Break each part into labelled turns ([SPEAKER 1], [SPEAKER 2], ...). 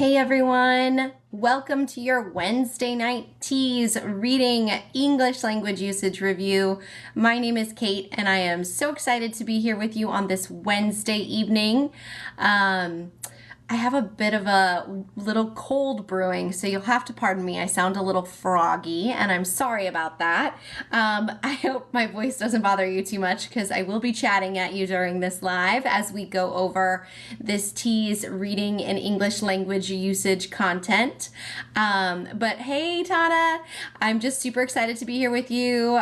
[SPEAKER 1] Hey everyone, welcome to your Wednesday night TEAS reading English language usage review. My name is Kate and I am so excited to be here with you on this Wednesday evening. I have a bit of a little cold brewing, so you'll have to pardon me. I sound a little froggy, and I'm sorry about that. I hope my voice doesn't bother you too much because I will be chatting at you during this live as we go over this TEAS reading and English language usage content. But hey, Tana, I'm just super excited to be here with you.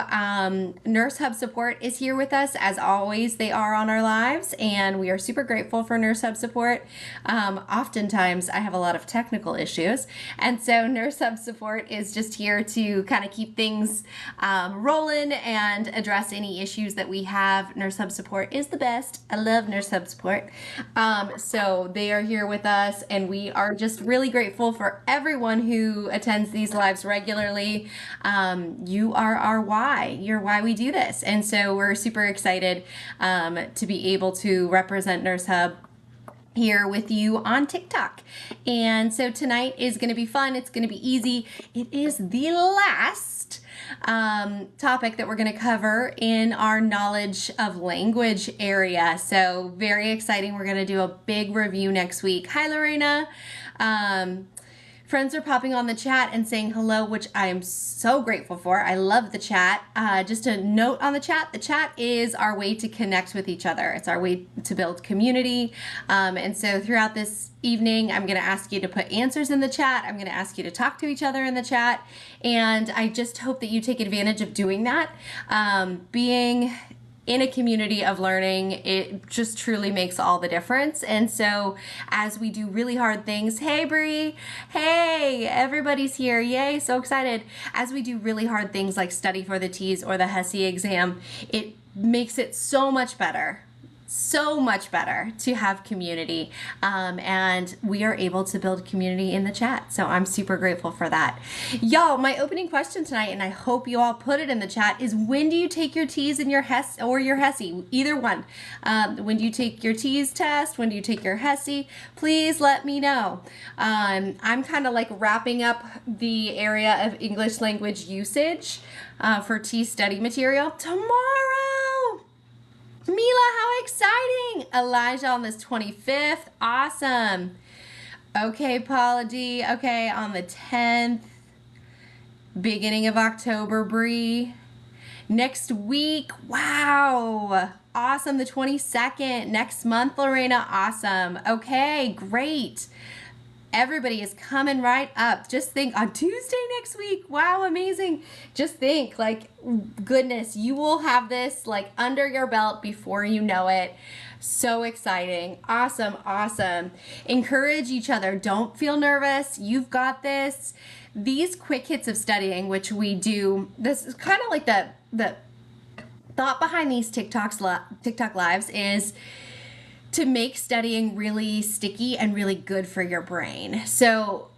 [SPEAKER 1] Nurse Hub support is here with us as always. They are on our lives, and we are super grateful for Nurse Hub support. Oftentimes I have a lot of technical issues, and so Nurse Hub support is just here to kind of keep things rolling and address any issues that we have. Nurse Hub support is the best. I love Nurse Hub support. So they are here with us, and we are just really grateful for everyone who attends these lives regularly. You are our why. You're why we do this, and so we're super excited to be able to represent Nurse Hub here with you on TikTok. And so tonight is going to be fun. It's going to be easy. It is the last topic that we're going to cover in our knowledge of language area. So very exciting. We're going to do a big review next week. Hi, Lorena. Friends are popping on the chat and saying hello, which I am so grateful for. I love the chat. Just a note on the chat is our way to connect with each other. It's our way to build community. And so throughout this evening, I'm going to ask you to put answers in the chat. I'm going to ask you to talk to each other in the chat. And I just hope that you take advantage of doing that. Being in a community of learning, it just truly makes all the difference. And so as we do really hard things, hey Bree, hey, everybody's here, yay, so excited. As we do really hard things like study for the TEAS or the HESI exam, it makes it so much better to have community, and we are able to build community in the chat, so I'm super grateful for that. Y'all, my opening question tonight, and I hope you all put it in the chat, is when do you take your TEAS and your HES or your HESI? Either one. When do you take your TEAS test? When do you take your HESI? Please let me know. I'm kind of like wrapping up the area of English language usage for TEAS study material tomorrow. Mila, how exciting! Elijah on this 25th. Awesome. Okay, Paula D. Okay, on the 10th. Beginning of October, Bree. Next week. Wow. Awesome. The 22nd. Next month, Lorena. Awesome. Okay, great. Everybody is coming right up. Just think, on Tuesday next week. Wow, amazing. Just think, like, goodness, you will have this like under your belt before you know it. So exciting. Awesome, awesome. Encourage each other. Don't feel nervous. You've got this. These quick hits of studying, which we do, this is kind of like the thought behind these TikTok lives is to make studying really sticky and really good for your brain. So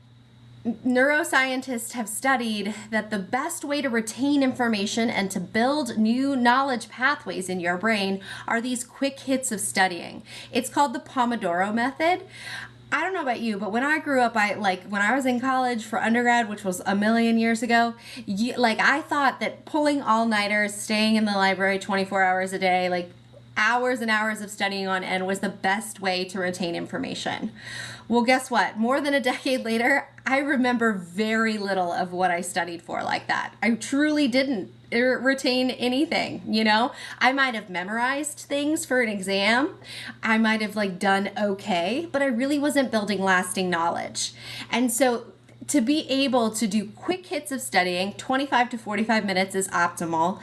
[SPEAKER 1] neuroscientists have studied that the best way to retain information and to build new knowledge pathways in your brain are these quick hits of studying. It's called the Pomodoro method. I don't know about you, but when I grew up, when I was in college for undergrad, which was a million years ago, I thought that pulling all-nighters, staying in the library 24 hours a day, hours and hours of studying on end was the best way to retain information. Well, guess what? More than a decade later, I remember very little of what I studied for like that. I truly didn't retain anything, you know? I might have memorized things for an exam. I might have done okay, but I really wasn't building lasting knowledge. And so to be able to do quick hits of studying, 25 to 45 minutes is optimal,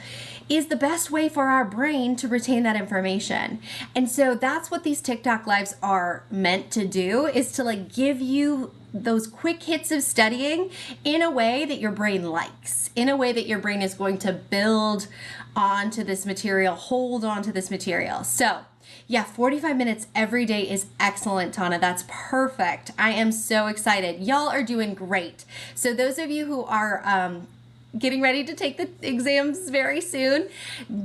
[SPEAKER 1] is the best way for our brain to retain that information. And so that's what these TikTok lives are meant to do, is to give you those quick hits of studying in a way that your brain likes, in a way that your brain is going to build onto this material, hold onto this material. So yeah, 45 minutes every day is excellent, Tana. That's perfect. I am so excited. Y'all are doing great. So those of you who are getting ready to take the exams very soon,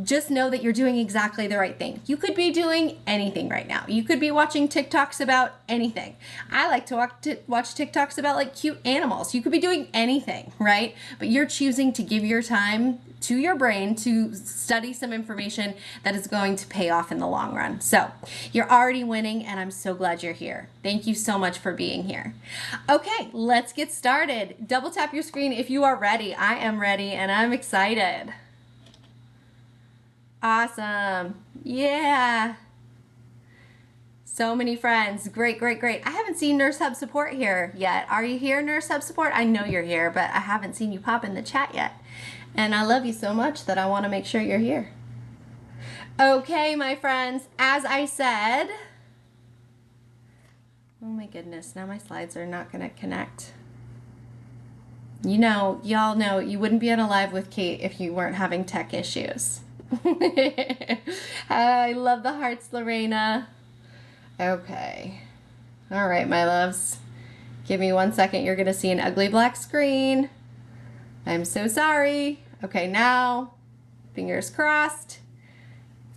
[SPEAKER 1] just know that you're doing exactly the right thing. You could be doing anything right now. You could be watching TikToks about anything. I like to watch TikToks about like cute animals. You could be doing anything, right? But you're choosing to give your time to your brain to study some information that is going to pay off in the long run. So you're already winning, and I'm so glad you're here. Thank you so much for being here. Okay, let's get started. Double tap your screen if you are ready. I am ready, and I'm excited. Awesome. Yeah. So many friends. Great, great, great. I haven't seen Nurse Hub Support here yet. Are you here, Nurse Hub Support? I know you're here, but I haven't seen you pop in the chat yet. And I love you so much that I want to make sure you're here. Okay, my friends, as I said, oh my goodness, now my slides are not going to connect. You know, y'all know you wouldn't be on a live with Kate if you weren't having tech issues. I love the hearts, Lorena. Okay. All right, my loves. Give me 1 second. You're going to see an ugly black screen. I'm so sorry. Okay, now, fingers crossed.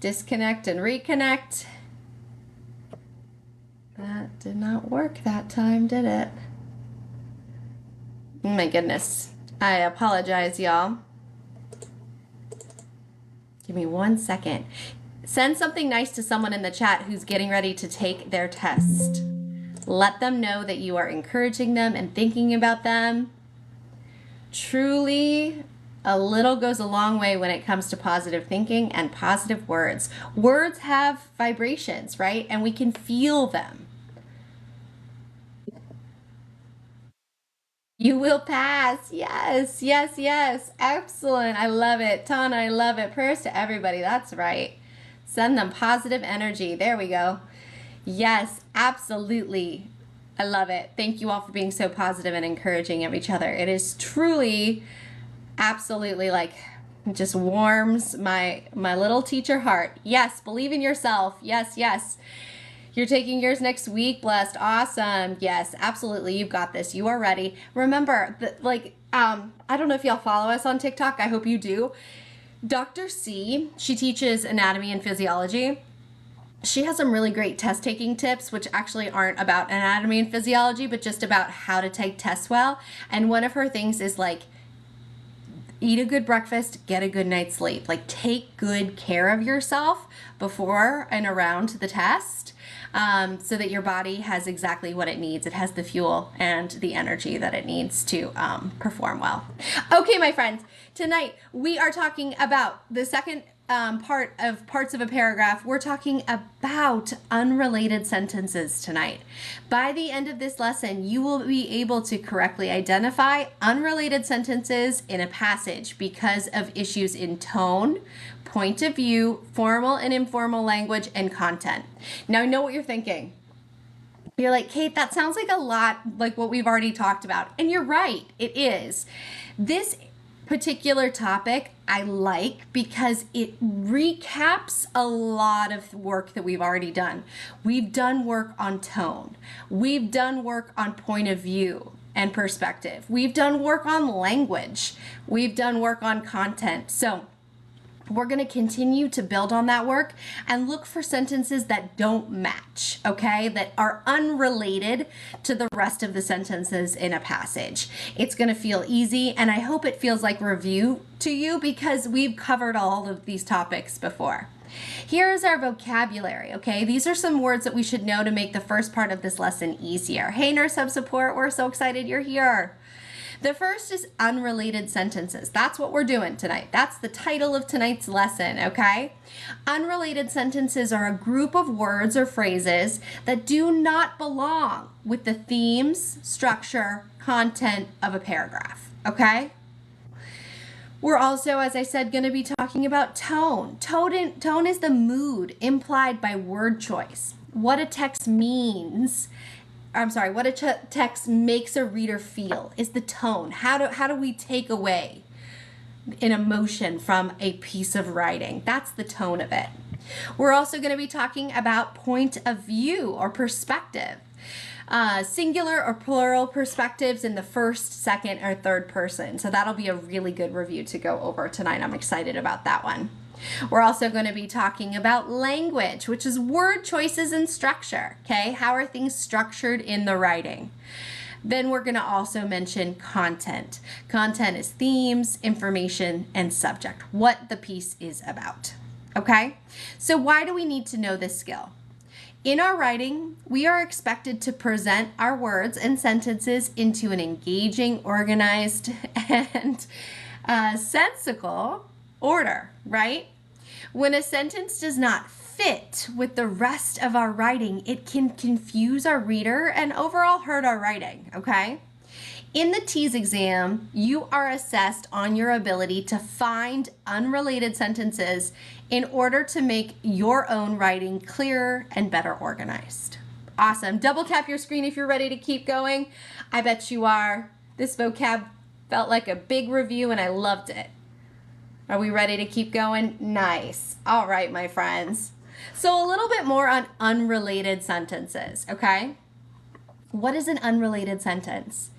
[SPEAKER 1] Disconnect and reconnect. That did not work that time, did it? Oh my goodness. I apologize, y'all. Give me 1 second. Send something nice to someone in the chat who's getting ready to take their test. Let them know that you are encouraging them and thinking about them. Truly, a little goes a long way when it comes to positive thinking and positive words. Words have vibrations, right? And we can feel them. You will pass. Yes, yes, yes. Excellent. I love it. Tana, I love it. Prayers to everybody. That's right. Send them positive energy. There we go. Yes, absolutely. I love it. Thank you all for being so positive and encouraging of each other. It is truly, absolutely, like, just warms my little teacher heart. Yes, believe in yourself. Yes, yes. You're taking yours next week. Blessed. Awesome. Yes, absolutely. You've got this. You are ready. Remember, I don't know if y'all follow us on TikTok. I hope you do. Dr. C, she teaches anatomy and physiology. She has some really great test taking tips, which actually aren't about anatomy and physiology, but just about how to take tests well. And one of her things is like, eat a good breakfast, get a good night's sleep. Like, take good care of yourself before and around the test, so that your body has exactly what it needs. It has the fuel and the energy that it needs to perform well. Okay, my friends, tonight we are talking about the second parts of a paragraph. We're talking about unrelated sentences tonight. By the end of this lesson, you will be able to correctly identify unrelated sentences in a passage because of issues in tone, point of view, formal and informal language, and content. Now, I know what you're thinking. You're like, Kate, that sounds like a lot like what we've already talked about. And you're right, it is. This particular topic I like because it recaps a lot of work that we've already done. We've done work on tone. We've done work on point of view and perspective. We've done work on language. We've done work on content. So we're going to continue to build on that work and look for sentences that don't match, okay? That are unrelated to the rest of the sentences in a passage. It's going to feel easy, and I hope it feels like review to you because we've covered all of these topics before. Here is our vocabulary, okay? These are some words that we should know to make the first part of this lesson easier. Hey, Nurse Hub Support, we're so excited you're here. The first is unrelated sentences. That's what we're doing tonight. That's the title of tonight's lesson, okay? Unrelated sentences are a group of words or phrases that do not belong with the themes, structure, content of a paragraph, okay? We're also, as I said, going to be talking about tone. Tone is the mood implied by word choice. What a text means. What a text makes a reader feel is the tone. How do we take away an emotion from a piece of writing? That's the tone of it. We're also going to be talking about point of view or perspective. Singular or plural perspectives in the first, second, or third person. So that'll be a really good review to go over tonight. I'm excited about that one. We're also going to be talking about language, which is word choices and structure. Okay, how are things structured in the writing? Then we're going to also mention content. Content is themes, information, and subject, what the piece is about. Okay, so why do we need to know this skill? In our writing, we are expected to present our words and sentences into an engaging, organized, and sensical order, right? When a sentence does not fit with the rest of our writing, it can confuse our reader and overall hurt our writing, okay? In the TEAS exam, you are assessed on your ability to find unrelated sentences in order to make your own writing clearer and better organized. Awesome. Double tap your screen if you're ready to keep going. I bet you are. This vocab felt like a big review and I loved it. Are we ready to keep going? Nice. All right, my friends. So a little bit more on unrelated sentences, okay? What is an unrelated sentence?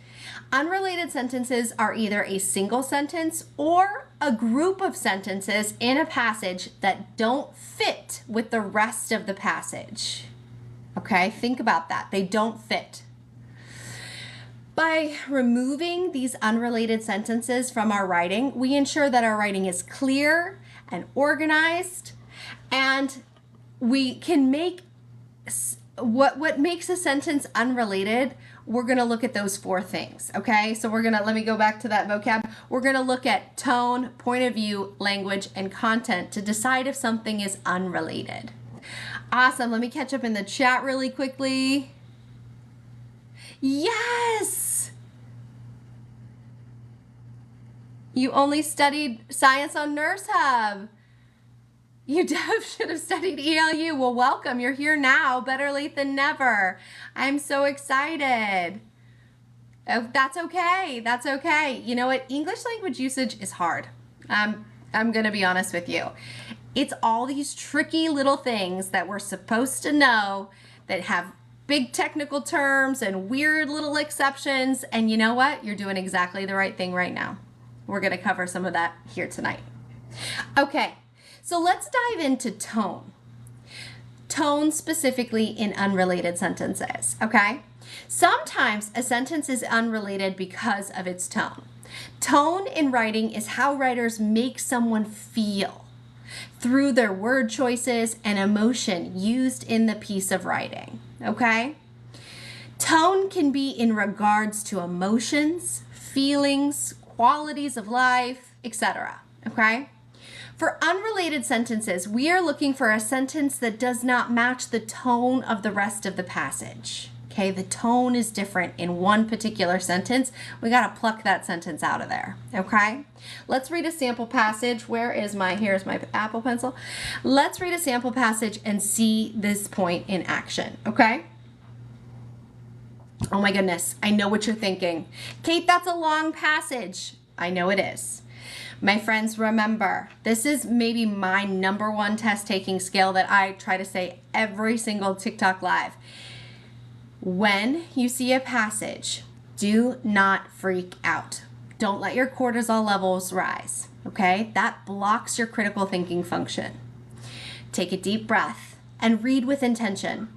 [SPEAKER 1] Unrelated sentences are either a single sentence or a group of sentences in a passage that don't fit with the rest of the passage. Okay, think about that. They don't fit. By removing these unrelated sentences from our writing, we ensure that our writing is clear and organized, and we can make what makes a sentence unrelated. We're going to look at those 4 things, okay? So let me go back to that vocab. We're going to look at tone, point of view, language, and content to decide if something is unrelated. Awesome. Let me catch up in the chat really quickly. Yes! You only studied science on Nurse Hub. You should have studied ELU. Well, welcome. You're here now. Better late than never. I'm so excited. Oh, that's okay. That's okay. You know what? English language usage is hard. I'm going to be honest with you. It's all these tricky little things that we're supposed to know that have big technical terms and weird little exceptions. And you know what? You're doing exactly the right thing right now. We're going to cover some of that here tonight. Okay. So let's dive into tone. Tone specifically in unrelated sentences, okay? Sometimes a sentence is unrelated because of its tone. Tone in writing is how writers make someone feel through their word choices and emotion used in the piece of writing, okay? Tone can be in regards to emotions, feelings, qualities of life, etc., okay? For unrelated sentences, we are looking for a sentence that does not match the tone of the rest of the passage. Okay, the tone is different in one particular sentence. We got to pluck that sentence out of there. Okay, let's read a sample passage. Here's my Apple Pencil. Let's read a sample passage and see this point in action. Okay. Oh my goodness, I know what you're thinking. Kate, that's a long passage. I know it is. My friends, remember, this is maybe my #1 test taking skill that I try to say every single TikTok live. When you see a passage, do not freak out. Don't let your cortisol levels rise, okay? That blocks your critical thinking function. Take a deep breath and read with intention.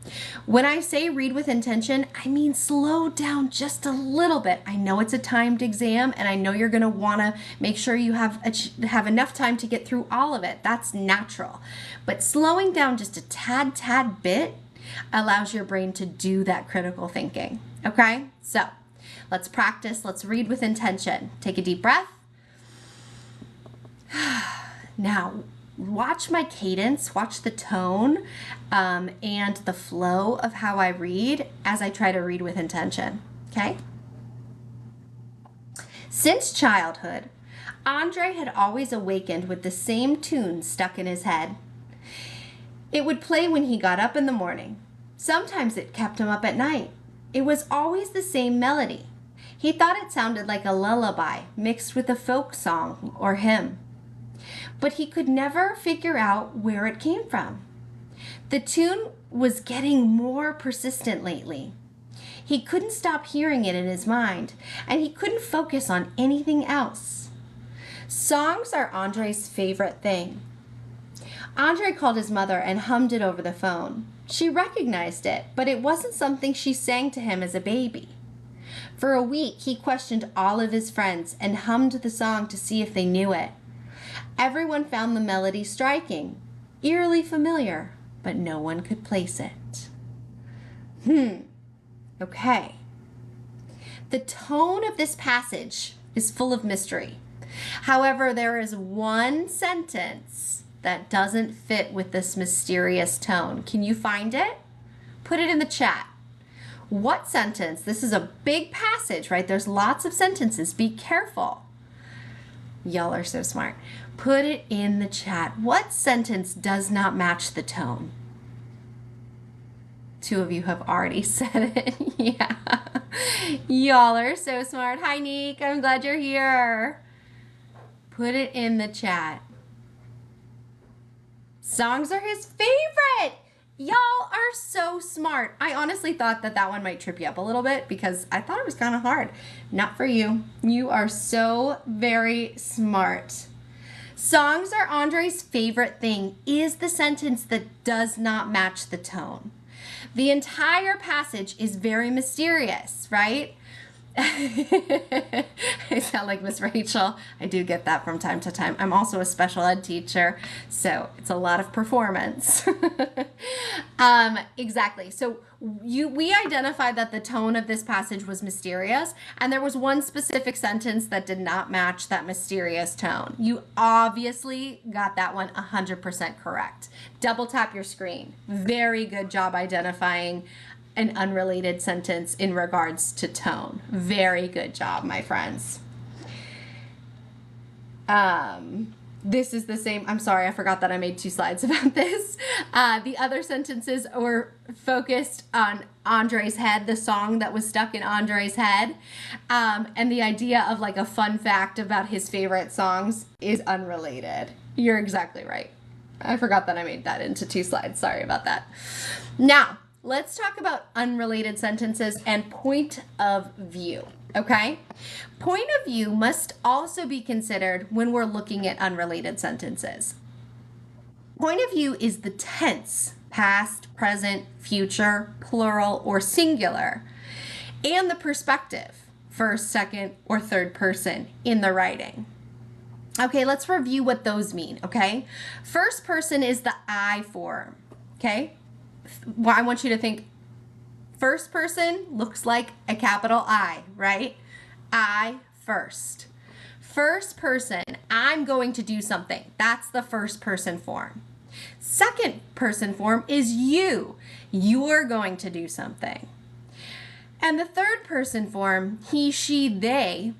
[SPEAKER 1] When I say read with intention, I mean slow down just a little bit. I know it's a timed exam, and I know you're going to want to make sure you have enough time to get through all of it. That's natural. But slowing down just a tad bit allows your brain to do that critical thinking. Okay? So let's practice. Let's read with intention. Take a deep breath. Now, watch my cadence, watch the tone, and the flow of how I read as I try to read with intention, okay? Since childhood, Andre had always awakened with the same tune stuck in his head. It would play when he got up in the morning. Sometimes it kept him up at night. It was always the same melody. He thought it sounded like a lullaby mixed with a folk song or hymn. But he could never figure out where it came from. The tune was getting more persistent lately. He couldn't stop hearing it in his mind, and he couldn't focus on anything else. Songs are Andre's favorite thing. Andre called his mother and hummed it over the phone. She recognized it, but it wasn't something she sang to him as a baby. For a week, he questioned all of his friends and hummed the song to see if they knew it. Everyone found the melody striking, eerily familiar, but no one could place it. Okay. The tone of this passage is full of mystery. However, there is one sentence that doesn't fit with this mysterious tone. Can you find it? Put it in the chat. What sentence? This is a big passage, right? There's lots of sentences. Be careful. Y'all are so smart. Put it in the chat. What sentence does not match the tone? 2 of you have already said it. Yeah. Y'all are so smart. Hi, Neek. I'm glad you're here. Put it in the chat. Songs are his favorite. Y'all are so smart. I honestly thought that one might trip you up a little bit because I thought it was kind of hard. Not for you. You are so very smart. Songs are Andre's favorite thing is the sentence that does not match the tone. The entire passage is very mysterious, right? I sound like Miss Rachel. I do get that from time to time. I'm also a special ed teacher, so it's a lot of performance. Exactly. So we identified that the tone of this passage was mysterious, and there was one specific sentence that did not match that mysterious tone. You obviously got that one 100% correct. Double tap your screen. Very good job identifying an unrelated sentence in regards to tone. Very good job, my friends. This is the same. I'm sorry, I forgot that I made 2 slides about this. The other sentences were focused on Andre's head, the song that was stuck in Andre's head. And the idea of like a fun fact about his favorite songs is unrelated. You're exactly right. I forgot that I made that into 2 slides. Sorry about that. Now, let's talk about unrelated sentences and point of view, okay? Point of view must also be considered when we're looking at unrelated sentences. Point of view is the tense, past, present, future, plural, or singular, and the perspective, first, second, or third person in the writing. Okay, let's review what those mean, okay? First person is the I form, okay? Well, I want you to think first person looks like a capital I, right? I first. First person, I'm going to do something. That's the first person form. Second person form is you. You're going to do something. And the third person form, he, she, they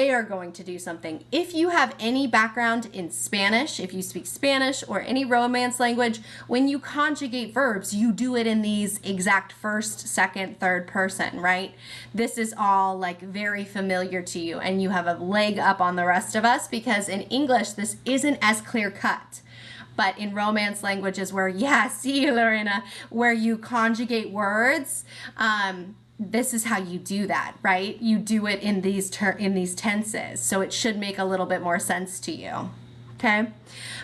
[SPEAKER 1] are going to do something. If you have any background in Spanish, if you speak Spanish or any Romance language, when you conjugate verbs, you do it in these exact first, second, third person, right? This is all like very familiar to you, and you have a leg up on the rest of us because in English, this isn't as clear cut. But in Romance languages where, yeah, see you, Lorena, where you conjugate words, this is how you do that, right? You do it in these tenses, so it should make a little bit more sense to you, okay?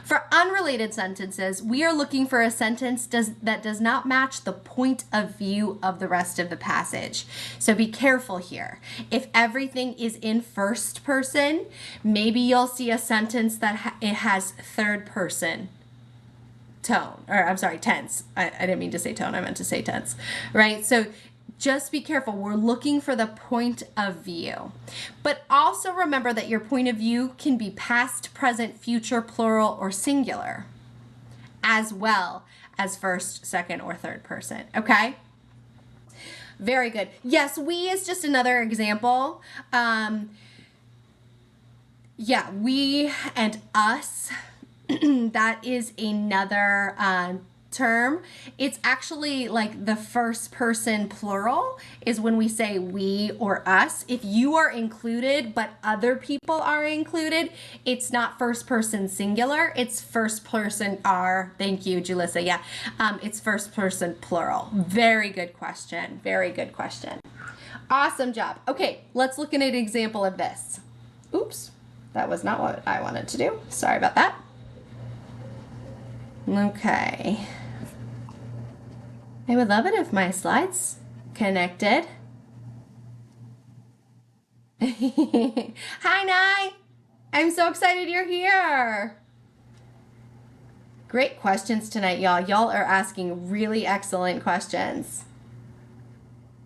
[SPEAKER 1] For unrelated sentences, we are looking for a sentence that does not match the point of view of the rest of the passage. So be careful here. If everything is in first person, maybe you'll see a sentence that it has third person tone, or I'm sorry, tense. I didn't mean to say tone, I meant to say tense, right? So just be careful. We're looking for the point of view. But also remember that your point of view can be past, present, future, plural, or singular, as well as first, second, or third person, okay? Very good. Yes, we is just another example. Yeah, we and us, that is another term. It's actually like the first person plural is when we say we or us. If you are included but other people are included, it's not first person singular, it's first person are. Thank you, Julissa. Yeah, it's first person plural. Very good question. Very good question. Awesome job. Okay, let's look at an example of this. Oops, that was not what I wanted to do. Sorry about that. Okay. I would love it if my slides connected. Hi, Nye. I'm so excited you're here. Great questions tonight, y'all. Y'all are asking really excellent questions.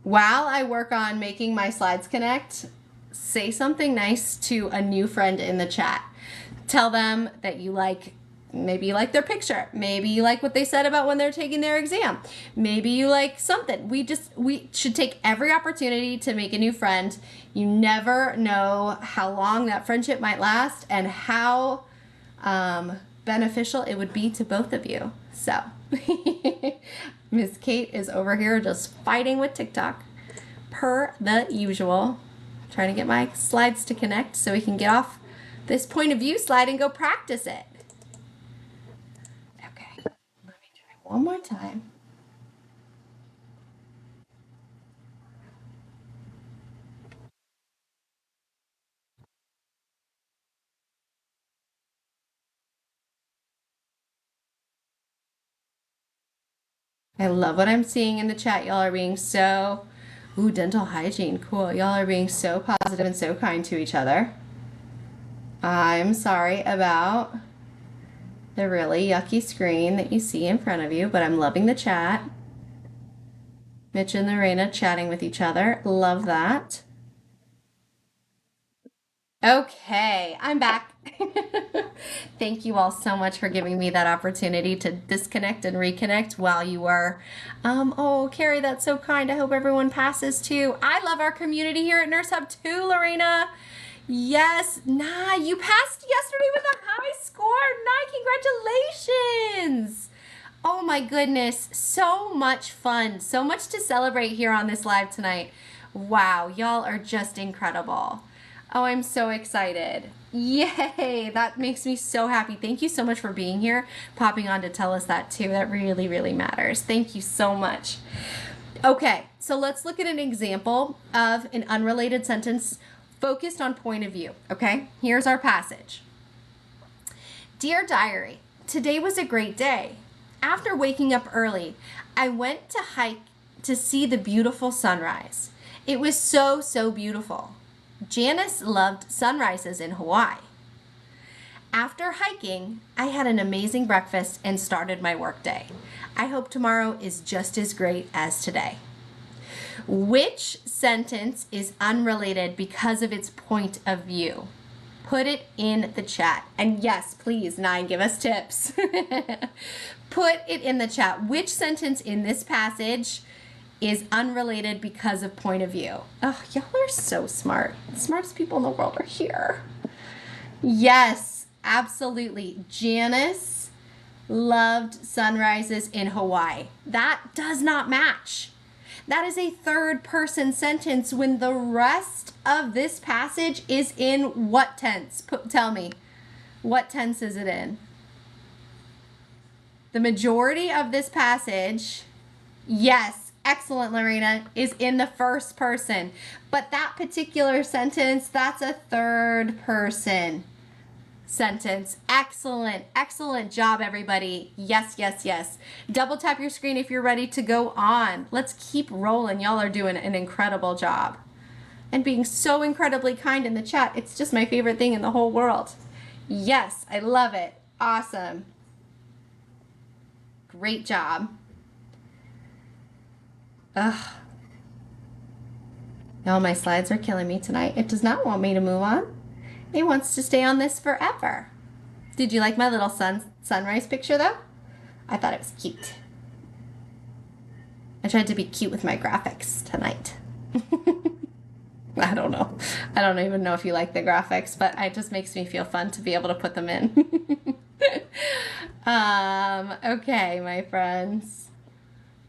[SPEAKER 1] While I work on making my slides connect, say something nice to a new friend in the chat. Tell them that you like, maybe you like their picture. Maybe you like what they said about when they're taking their exam. Maybe you like something. We should take every opportunity to make a new friend. You never know how long that friendship might last and how beneficial it would be to both of you. So Miss Kate is over here just fighting with TikTok per the usual. Trying to get my slides to connect so we can get off this point of view slide and go practice it. Okay, let me try one more time. I love what I'm seeing in the chat. Y'all are being so, ooh, dental hygiene, cool. Y'all are being so positive and so kind to each other. I'm sorry about the really yucky screen that you see in front of you, but I'm loving the chat. Mitch and Lorena chatting with each other. Love that. Okay, I'm back. Thank you all so much for giving me that opportunity to disconnect and reconnect while you were. Oh, Carrie, that's so kind. I hope everyone passes too. I love our community here at Nurse Hub too, Lorena. Yes, Nah, you passed yesterday with a high score. Nah, congratulations. Oh my goodness, so much fun. So much to celebrate here on this live tonight. Wow, y'all are just incredible. Oh, I'm so excited. Yay, that makes me so happy. Thank you so much for being here, popping on to tell us that too. That really, really matters. Thank you so much. Okay, so let's look at an example of an unrelated sentence focused on point of view, okay? Here's our passage. Dear Diary, today was a great day. After waking up early, I went to hike to see the beautiful sunrise. It was so, so beautiful. Janice loved sunrises in Hawaii. After hiking, I had an amazing breakfast and started my workday. I hope tomorrow is just as great as today. Which sentence is unrelated because of its point of view? Put it in the chat. And yes, please, Nine, give us tips. Put it in the chat. Which sentence in this passage is unrelated because of point of view? Oh, y'all are so smart. The smartest people in the world are here. Yes, absolutely. Janice loved sunrises in Hawaii. That does not match. That is a third person sentence when the rest of this passage is in what tense? Tell me, what tense is it in? The majority of this passage, yes, excellent, Lorena, is in the first person. But that particular sentence, that's a third person sentence. Excellent, excellent job, everybody. Yes, yes, yes. Double tap your screen if you're ready to go on. Let's keep rolling. Y'all are doing an incredible job. And being so incredibly kind in the chat. It's just my favorite thing in the whole world. Yes, I love it. Awesome. Great job. Ugh. Now my slides are killing me tonight. It does not want me to move on. It wants to stay on this forever. Did you like my little sunrise picture though? I thought it was cute. I tried to be cute with my graphics tonight. I don't know. I don't even know if you like the graphics, but it just makes me feel fun to be able to put them in. Okay, my friends.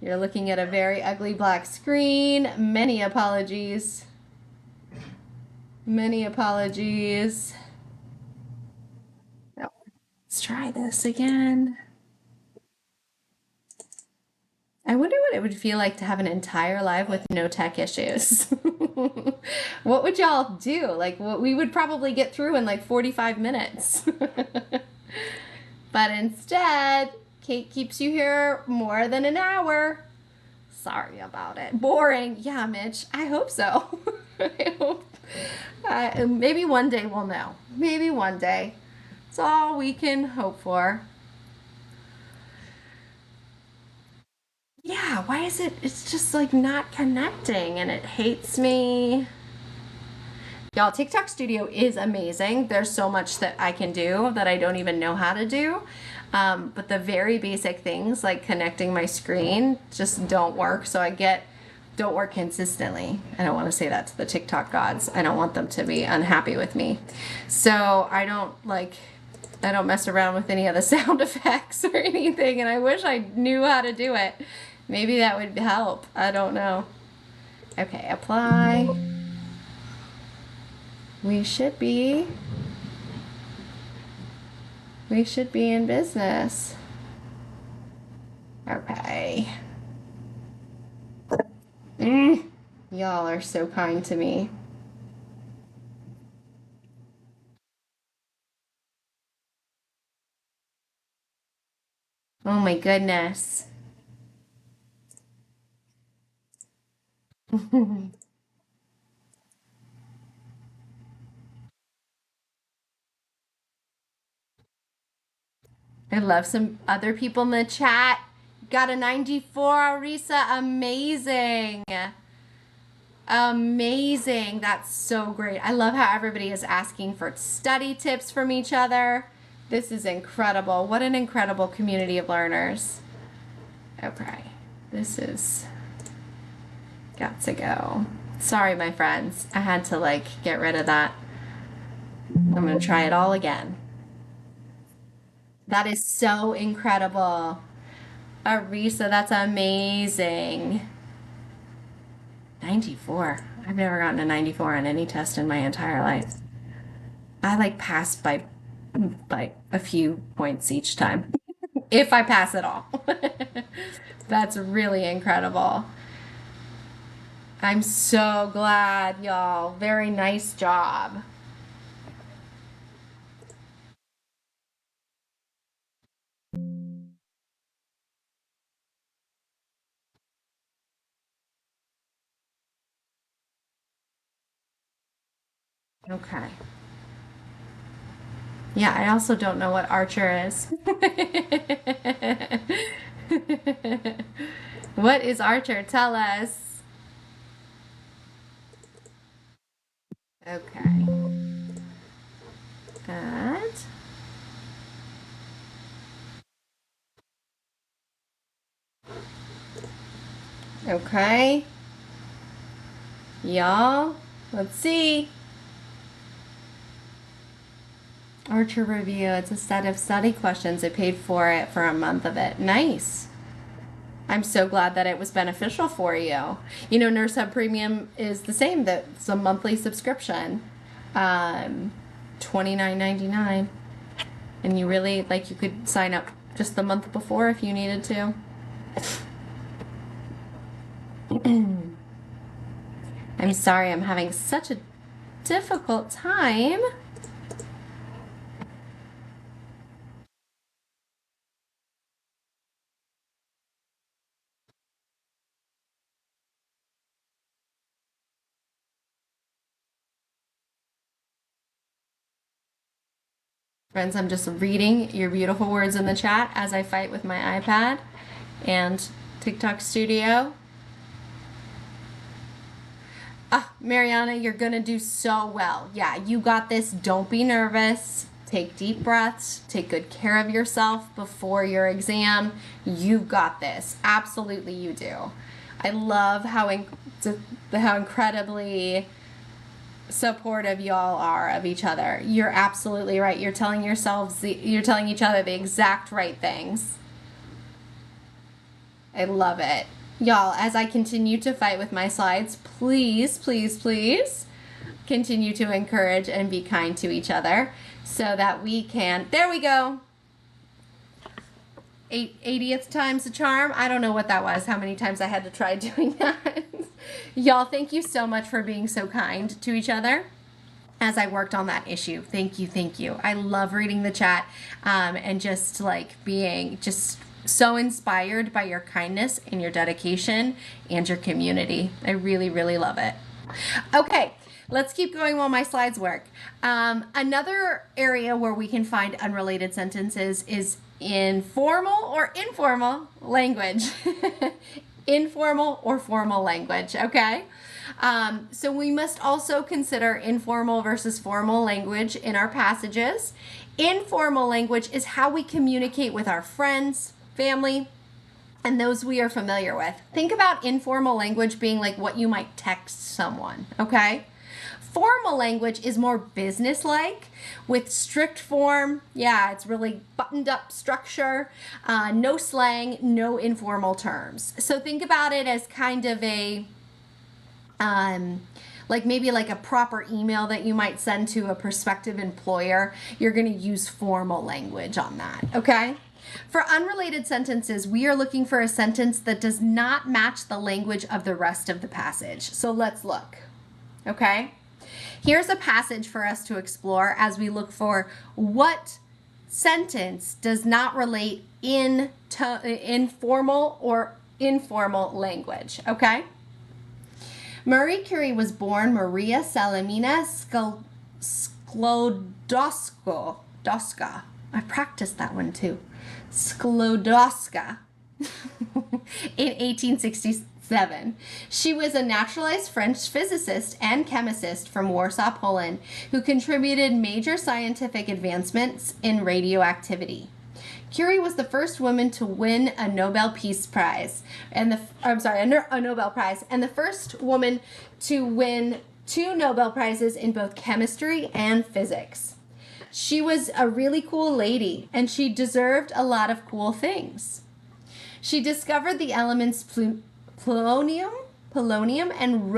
[SPEAKER 1] You're looking at a very ugly black screen. Many apologies. Many apologies. Oh, let's try this again. I wonder what it would feel like to have an entire live with no tech issues. What would y'all do? Like, what we would probably get through in like 45 minutes. But instead, Kate keeps you here more than an hour. Sorry about it. Boring. Yeah, Mitch. I hope so. I hope. Maybe one day we'll know. Maybe one day. It's all we can hope for. Yeah, why is it? It's just like not connecting and it hates me. Y'all, TikTok Studio is amazing. There's so much that I can do that I don't even know how to do. But the very basic things like connecting my screen just don't work. So don't work consistently. I don't want to say that to the TikTok gods. I don't want them to be unhappy with me. So I don't mess around with any of the sound effects or anything. And I wish I knew how to do it. Maybe that would help. I don't know. Okay, apply. We should be in business. Okay. Y'all are so kind to me. Oh my goodness. I love some other people in the chat. Got a 94, Arisa. Amazing. Amazing. That's so great. I love how everybody is asking for study tips from each other. This is incredible. What an incredible community of learners. Okay. This is got to go. Sorry, my friends. I had to get rid of that. I'm going to try it all again. That is so incredible. Arisa, that's amazing. 94. I've never gotten a 94 on any test in my entire life. I passed by a few points each time. If I pass at all. That's really incredible. I'm so glad, y'all. Very nice job. Okay. Yeah, I also don't know what Archer is. What is Archer? Tell us. Okay. Good. Okay. Y'all, let's see. Archer review. It's a set of study questions. I paid for it for a month of it. Nice. I'm so glad that it was beneficial for you. You know, Nurse Hub Premium is the same. That's a monthly subscription. $29.99. And you really, you could sign up just the month before if you needed to. I'm sorry, I'm having such a difficult time. Friends, I'm just reading your beautiful words in the chat as I fight with my iPad and TikTok Studio. Mariana, you're gonna do so well. Yeah, you got this. Don't be nervous. Take deep breaths. Take good care of yourself before your exam. You've got this. Absolutely, you do. I love how incredibly supportive y'all are of each other. You're absolutely right. You're telling you're telling each other the exact right things. I love it. Y'all, as I continue to fight with my slides, please, please, please continue to encourage and be kind to each other so that we can, there we go. 80th time's the charm. I don't know what that was, how many times I had to try doing that. Y'all, thank you so much for being so kind to each other as I worked on that issue. Thank you, thank you. I love reading the chat and just like being just so inspired by your kindness and your dedication and your community. I really, really love it. Okay, let's keep going while my slides work. Another area where we can find unrelated sentences is in formal or informal language. Informal or formal language, okay? So we must also consider informal versus formal language in our passages. Informal language is how we communicate with our friends, family, and those we are familiar with. Think about informal language being like what you might text someone, okay? Formal language is more business-like with strict form. Yeah, it's really buttoned up structure, no slang, no informal terms. So think about it as kind of a, like maybe like a proper email that you might send to a prospective employer. You're gonna use formal language on that, okay? For unrelated sentences, we are looking for a sentence that does not match the language of the rest of the passage. So let's look, okay? Here's a passage for us to explore as we look for what sentence does not relate in formal or informal language, okay? Marie Curie was born Maria Salamina Sklodowska. I practiced that one too. Sklodowska in 1867. She was a naturalized French physicist and chemist from Warsaw, Poland, who contributed major scientific advancements in radioactivity. Curie was the first woman to win a Nobel Peace Prize, a Nobel Prize, and the first woman to win 2 Nobel Prizes in both chemistry and physics. She was a really cool lady, and she deserved a lot of cool things. She discovered the elements polonium and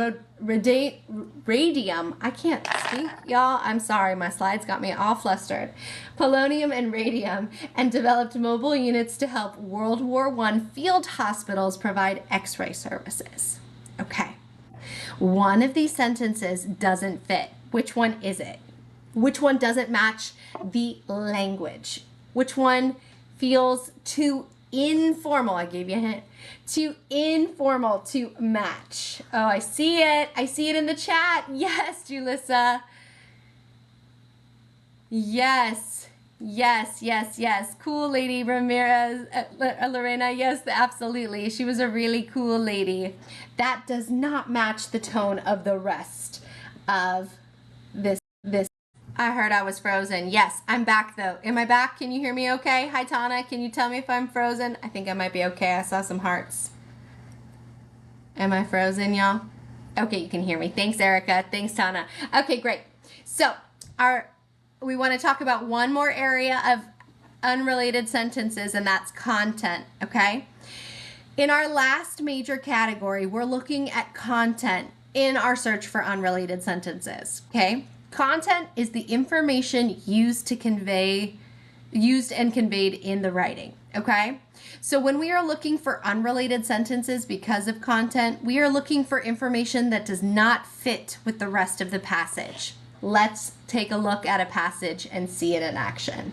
[SPEAKER 1] radium. I can't speak, y'all. I'm sorry, my slides got me all flustered. Polonium and radium, and developed mobile units to help World War I field hospitals provide X-ray services. Okay, one of these sentences doesn't fit. Which one is it? Which one doesn't match the language? Which one feels too informal? I gave you a hint. Too informal to match. Oh, I see it. I see it in the chat. Yes, Julissa. Yes. Yes, yes, yes. Cool lady Ramirez, Lorena. Yes, absolutely. She was a really cool lady. That does not match the tone of the rest of this. I heard I was frozen. Yes, I'm back though. Am I back? Can you hear me okay? Hi, Tana. Can you tell me if I'm frozen? I think I might be okay. I saw some hearts. Am I frozen, y'all? Okay, you can hear me. Thanks, Erica. Thanks, Tana. Okay, great. So we want to talk about one more area of unrelated sentences, and that's content, okay? In our last major category, we're looking at content in our search for unrelated sentences, okay? Content is the information used and conveyed in the writing, okay? So when we are looking for unrelated sentences because of content, we are looking for information that does not fit with the rest of the passage. Let's take a look at a passage and see it in action.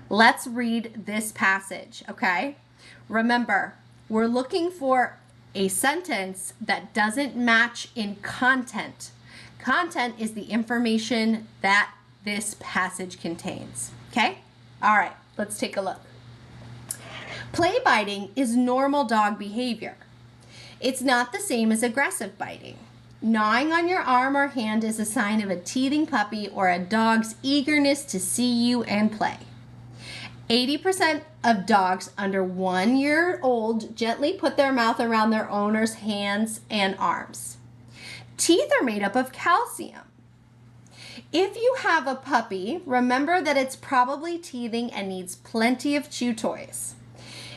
[SPEAKER 1] Let's read this passage, okay? Remember, we're looking for a sentence that doesn't match in content. Content is the information that this passage contains, okay? All right, let's take a look. Play biting is normal dog behavior. It's not the same as aggressive biting. Gnawing on your arm or hand is a sign of a teething puppy or a dog's eagerness to see you and play. 80% of dogs under 1 year old gently put their mouth around their owner's hands and arms. Teeth are made up of calcium. If you have a puppy, remember that it's probably teething and needs plenty of chew toys.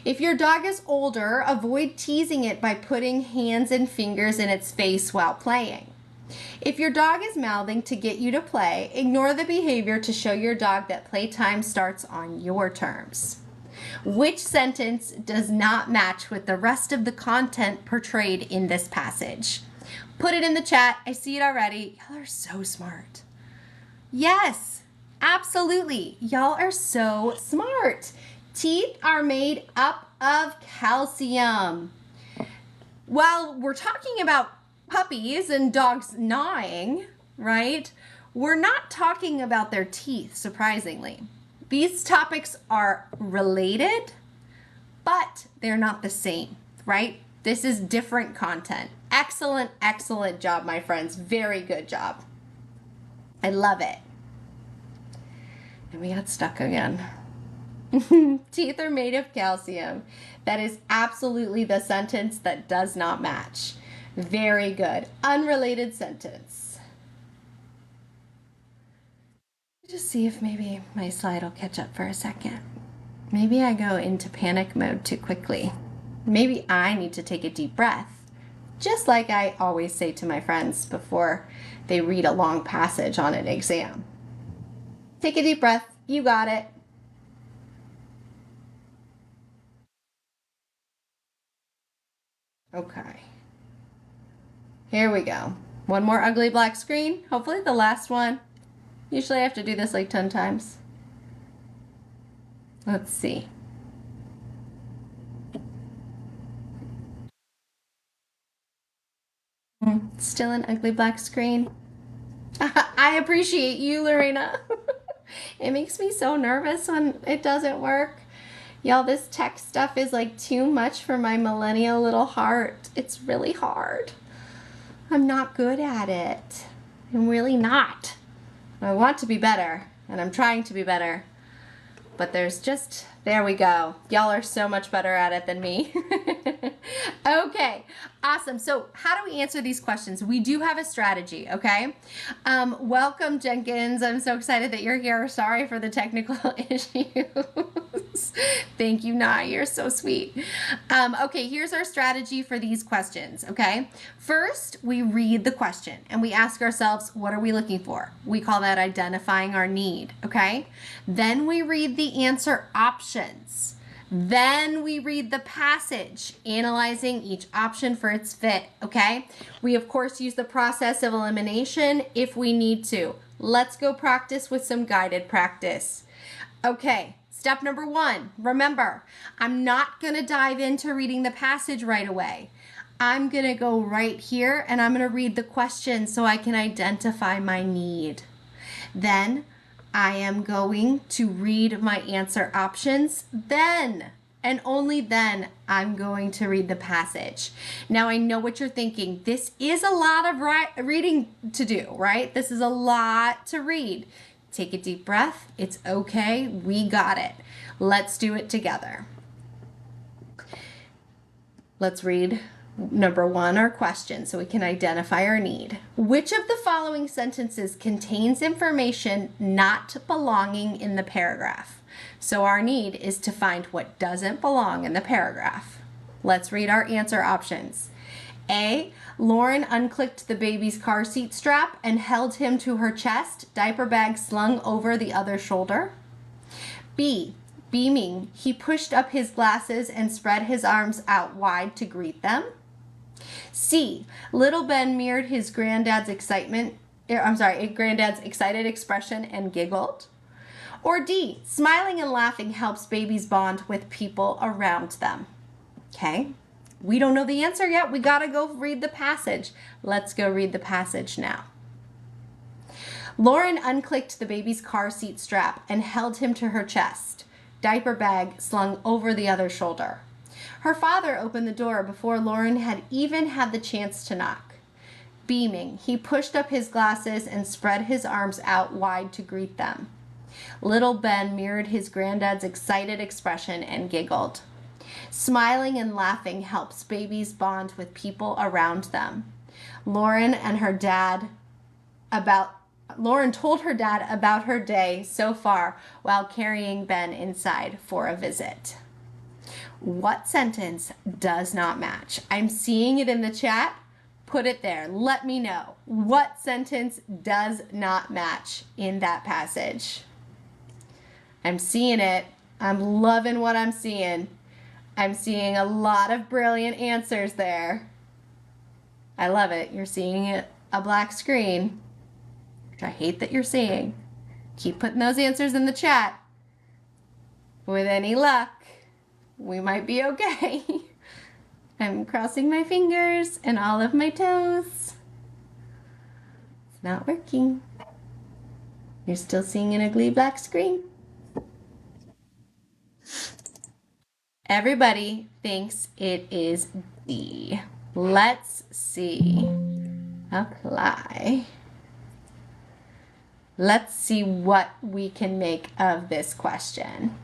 [SPEAKER 1] If your dog is older, avoid teasing it by putting hands and fingers in its face while playing. If your dog is mouthing to get you to play, ignore the behavior to show your dog that playtime starts on your terms. Which sentence does not match with the rest of the content portrayed in this passage? Put it in the chat. I see it already. Y'all are so smart. Yes, absolutely. Y'all are so smart. Teeth are made up of calcium. While we're talking about puppies and dogs gnawing, right? We're not talking about their teeth, surprisingly. These topics are related, but they're not the same, right? This is different content. Excellent, excellent job, my friends. Very good job. I love it. And we got stuck again. Teeth are made of calcium. That is absolutely the sentence that does not match. Very good. Unrelated sentence. Just see if maybe my slide will catch up for a second. Maybe I go into panic mode too quickly. Maybe I need to take a deep breath, just like I always say to my friends before they read a long passage on an exam. Take a deep breath. You got it. Okay. Here we go. One more ugly black screen. Hopefully the last one. Usually I have to do this like 10 times. Let's see. Still an ugly black screen. I appreciate you, Lorena. It makes me so nervous when it doesn't work. Y'all, this tech stuff is like too much for my millennial little heart. It's really hard. I'm not good at it. I'm really not. I want to be better, and I'm trying to be better. But there we go. Y'all are so much better at it than me. Okay, awesome. So how do we answer these questions? We do have a strategy, okay? Welcome, Jenkins. I'm so excited that you're here. Sorry for the technical issues. Thank you, Nai. You're so sweet. Okay, here's our strategy for these questions, okay? First, we read the question and we ask ourselves, what are we looking for? We call that identifying our need, okay? Then we read the answer options. Then we read the passage, analyzing each option for its fit, okay? We, of course, use the process of elimination if we need to. Let's go practice with some guided practice. Okay, step number 1. Remember, I'm not going to dive into reading the passage right away. I'm going to go right here and I'm going to read the question so I can identify my need. Then I am going to read my answer options. Then, and only then, I'm going to read the passage. Now, I know what you're thinking. This is a lot of reading to do, right? This is a lot to read. Take a deep breath. It's okay. We got it. Let's do it together. Let's read number 1, our question, so we can identify our need. Which of the following sentences contains information not belonging in the paragraph? So our need is to find what doesn't belong in the paragraph. Let's read our answer options. A, Lauren unclicked the baby's car seat strap and held him to her chest, diaper bag slung over the other shoulder. B, beaming, he pushed up his glasses and spread his arms out wide to greet them. C, little Ben mirrored his granddad's excited expression and giggled. Or D, smiling and laughing helps babies bond with people around them. Okay, we don't know the answer yet. We gotta go read the passage. Let's go read the passage now. Lauren unclicked the baby's car seat strap and held him to her chest, diaper bag slung over the other shoulder. Her father opened the door before Lauren had even had the chance to knock. Beaming, he pushed up his glasses and spread his arms out wide to greet them. Little Ben mirrored his granddad's excited expression and giggled. Smiling and laughing helps babies bond with people around them. Lauren and her dad about Lauren told her dad about her day so far while carrying Ben inside for a visit. What sentence does not match? I'm seeing it in the chat. Put it there. Let me know. What sentence does not match in that passage? I'm seeing it. I'm loving what I'm seeing. I'm seeing a lot of brilliant answers there. I love it. You're seeing it, a black screen, which I hate that you're seeing. Keep putting those answers in the chat. With any luck, we might be okay. I'm crossing my fingers and all of my toes. It's not working. You're still seeing an ugly black screen. Everybody thinks it is D. Let's see. Apply. Let's see what we can make of this question.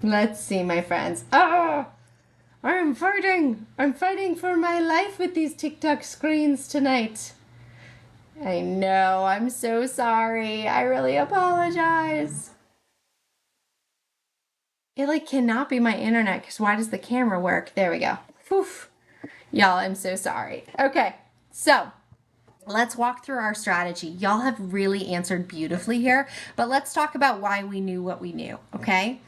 [SPEAKER 1] Let's see, my friends. Ah! I'm fighting! I'm fighting for my life with these TikTok screens tonight. I know, I'm so sorry. I really apologize. It like cannot be my internet because why does the camera work? There we go. Whew. Y'all, I'm so sorry. Okay, so let's walk through our strategy. Y'all have really answered beautifully here, but let's talk about why we knew what we knew, okay?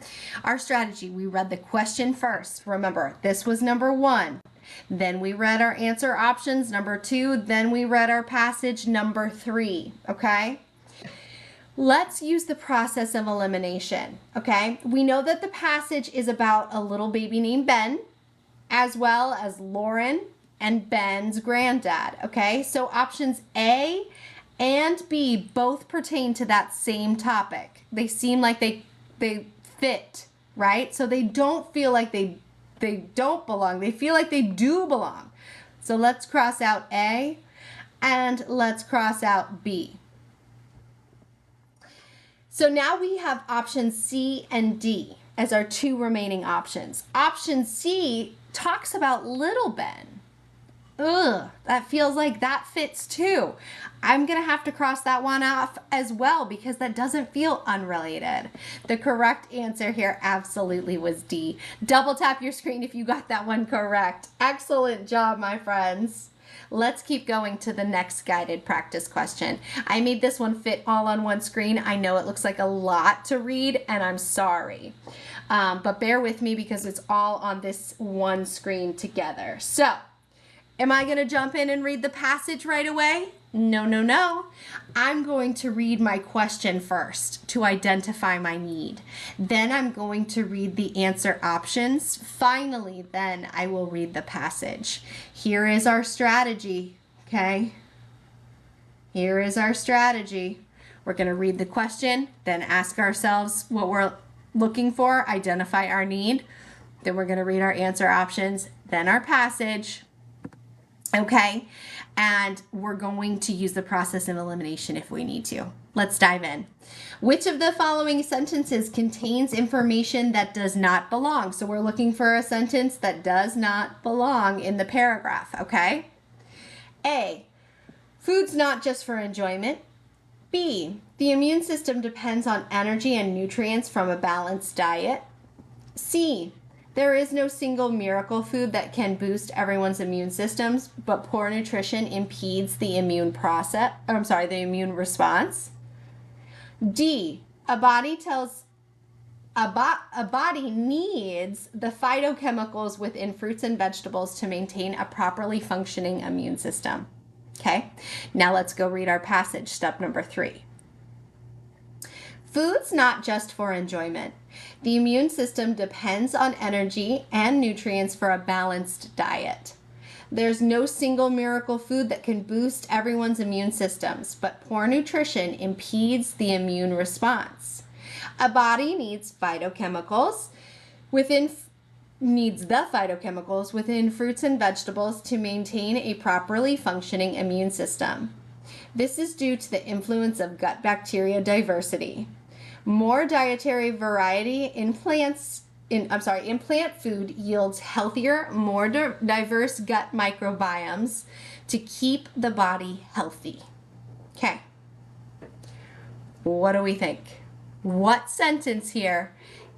[SPEAKER 1] Our strategy, we read the question first. Remember, this was number 1. Then we read our answer options, number 2. Then we read our passage, number 3, okay? Let's use the process of elimination, okay? We know that the passage is about a little baby named Ben, as well as Lauren and Ben's granddad, okay? So options A and B both pertain to that same topic. They seem like they fit, right? So they don't feel like they don't belong. They feel like they do belong. So let's cross out A and let's cross out B. So now we have options C and D as our 2 remaining options. Option C talks about little Ben. Ugh, that feels like that fits too. I'm going to have to cross that one off as well because that doesn't feel unrelated. The correct answer here absolutely was D. Double tap your screen if you got that one correct. Excellent job, my friends. Let's keep going to the next guided practice question. I made this one fit all on one screen. I know it looks like a lot to read and I'm sorry. But bear with me because it's all on this one screen together. So, am I going to jump in and read the passage right away? No, no, no. I'm going to read my question first to identify my need. Then I'm going to read the answer options. Finally, then I will read the passage. Here is our strategy, okay? Here is our strategy. We're going to read the question, then ask ourselves what we're looking for, identify our need. Then we're going to read our answer options, then our passage. Okay, and we're going to use the process of elimination if we need to. Let's dive in. Which of the following sentences contains information that does not belong? So we're looking for a sentence that does not belong in the paragraph, okay? A, food's not just for enjoyment. B, the immune system depends on energy and nutrients from a balanced diet. C, there is no single miracle food that can boost everyone's immune systems, but poor nutrition impedes the immune response. D, a body needs the phytochemicals within fruits and vegetables to maintain a properly functioning immune system. Okay, now let's go read our passage, step number 3. Food's not just for enjoyment. The immune system depends on energy and nutrients for a balanced diet. There's no single miracle food that can boost everyone's immune systems, but poor nutrition impedes the immune response. A body needs the phytochemicals within fruits and vegetables to maintain a properly functioning immune system. This is due to the influence of gut bacteria diversity. More dietary variety in in plant food yields healthier, more diverse gut microbiomes to keep the body healthy. Okay. What do we think? What sentence here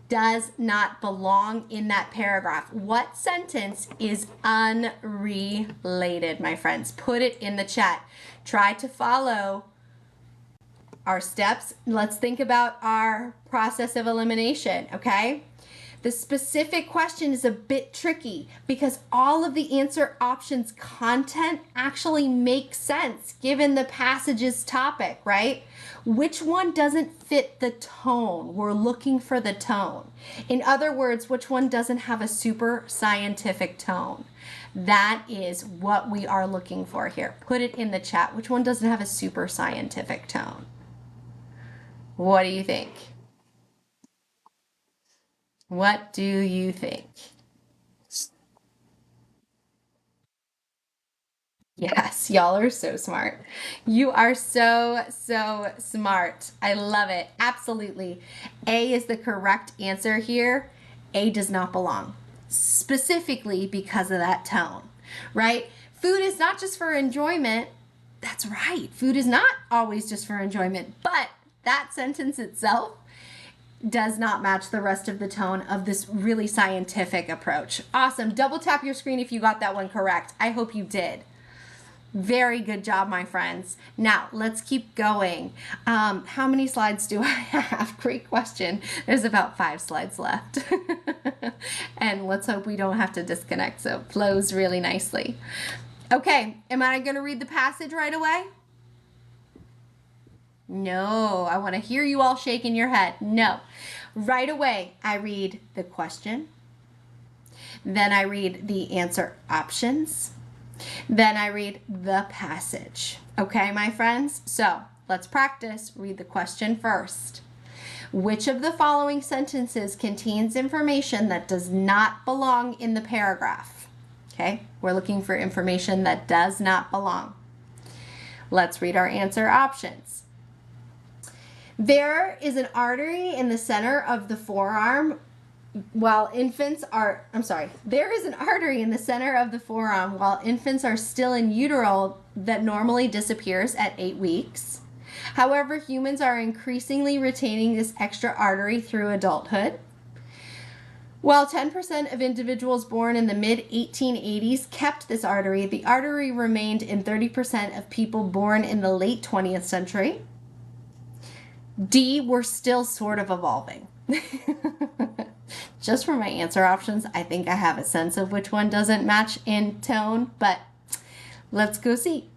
[SPEAKER 1] does not belong in that paragraph? What sentence is unrelated, my friends? Put it in the chat. Try to follow our steps. Let's think about our process of elimination, okay? The specific question is a bit tricky because all of the answer options content actually makes sense given the passage's topic, right? Which one doesn't fit the tone? We're looking for the tone. In other words, which one doesn't have a super scientific tone? That is what we are looking for here. Put it in the chat. Which one doesn't have a super scientific tone? What do you think? What do you think? Yes, y'all are so smart. You are so smart. I love it. Absolutely. A is the correct answer here. A does not belong, specifically because of that tone, right? Food is not just for enjoyment. That's right. Food is not always just for enjoyment, but that sentence itself does not match the rest of the tone of this really scientific approach. Awesome. Double tap your screen if you got that one correct. I hope you did. Very good job, my friends. Now, let's keep going. How many slides do I have? Great question. There's about 5 slides left. And let's hope we don't have to disconnect, so it flows really nicely. Okay, am I going to read the passage right away? No, I want to hear you all shaking your head. No. Right away, I read the question. Then I read the answer options. Then I read the passage. Okay, my friends? So let's practice. Read the question first. Which of the following sentences contains information that does not belong in the paragraph? Okay, we're looking for information that does not belong. Let's read our answer options. There is an artery in the center of the forearm while infants are, there is an artery in the center of the forearm while infants are still in utero that normally disappears at 8 weeks. However, humans are increasingly retaining this extra artery through adulthood. While 10% of individuals born in the mid-1880s kept this artery, the artery remained in 30% of people born in the late 20th century. D, we're still sort of evolving. Just from my answer options, I think I have a sense of which one doesn't match in tone, but let's go see.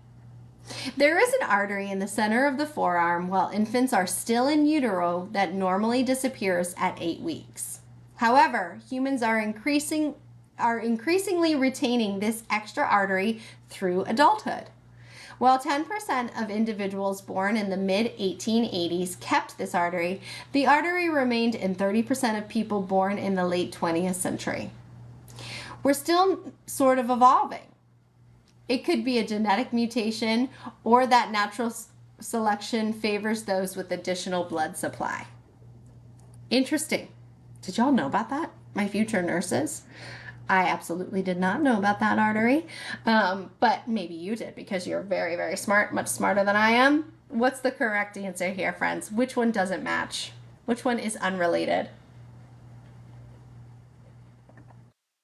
[SPEAKER 1] There is an artery in the center of the forearm while infants are still in utero that normally disappears at 8 weeks. However, humans are increasingly retaining this extra artery through adulthood. While 10% of individuals born in the mid-1880s kept this artery, the artery remained in 30% of people born in the late 20th century. We're still sort of evolving. It could be a genetic mutation or that natural selection favors those with additional blood supply. Interesting. Did y'all know about that? My future nurses? I absolutely did not know about that artery, but maybe you did because you're very, very smart, much smarter than I am. What's the correct answer here, friends? Which one doesn't match? Which one is unrelated?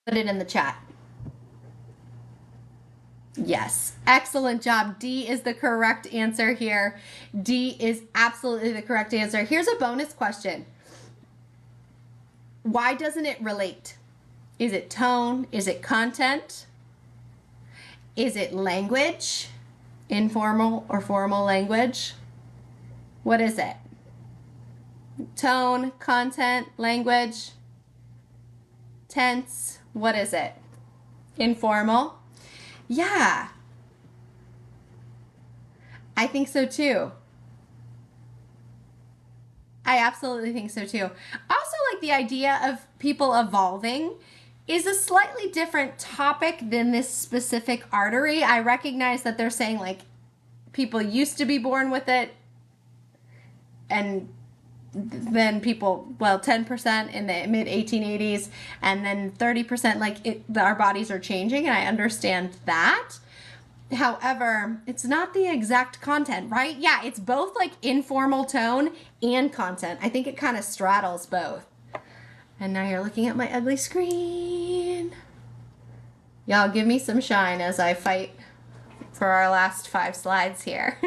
[SPEAKER 1] Put it in the chat. Yes, excellent job. D is the correct answer here. D is absolutely the correct answer. Here's a bonus question. Why doesn't it relate? Is it tone? Is it content? Is it language? Informal or formal language? What is it? Tone, content, language, tense. What is it? Informal? Yeah. I think so too. I absolutely think so too. Also, like the idea of people evolving is a slightly different topic than this specific artery. I recognize that they're saying like people used to be born with it and then people, well, 10% in the mid 1880s, and then 30%, like our bodies are changing, and I understand that. However, it's not the exact content, right? Yeah, it's both like informal tone and content. I think it kind of straddles both. And now you're looking at my ugly screen. Y'all give me some shine as I fight for our last 5 slides here.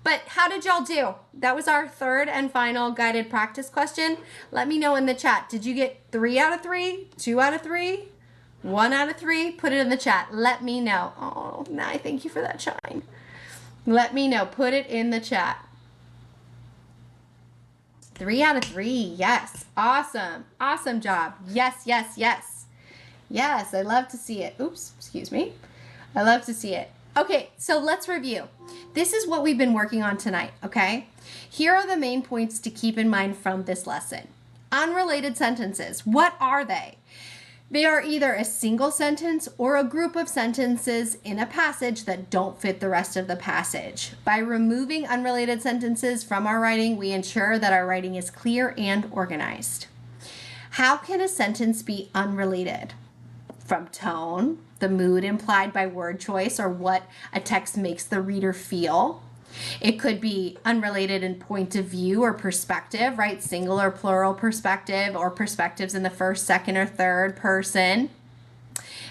[SPEAKER 1] But how did y'all do? That was our third and final guided practice question. Let me know in the chat. Did you get 3 out of 3? 2 out of 3? 1 out of 3? Put it in the chat. Let me know. Oh, Nye, thank you for that shine. Let me know. Put it in the chat. 3 out of 3. Yes. Awesome. Awesome job. Yes, yes, yes. Yes, I love to see it. Oops, excuse me. I love to see it. Okay, so let's review. This is what we've been working on tonight, okay? Here are the main points to keep in mind from this lesson. Unrelated sentences. What are they? They are either a single sentence or a group of sentences in a passage that don't fit the rest of the passage. By removing unrelated sentences from our writing, we ensure that our writing is clear and organized. How can a sentence be unrelated? From tone, the mood implied by word choice, or what a text makes the reader feel. It could be unrelated in point of view or perspective, right? Single or plural perspective, or perspectives in the first, second, or third person.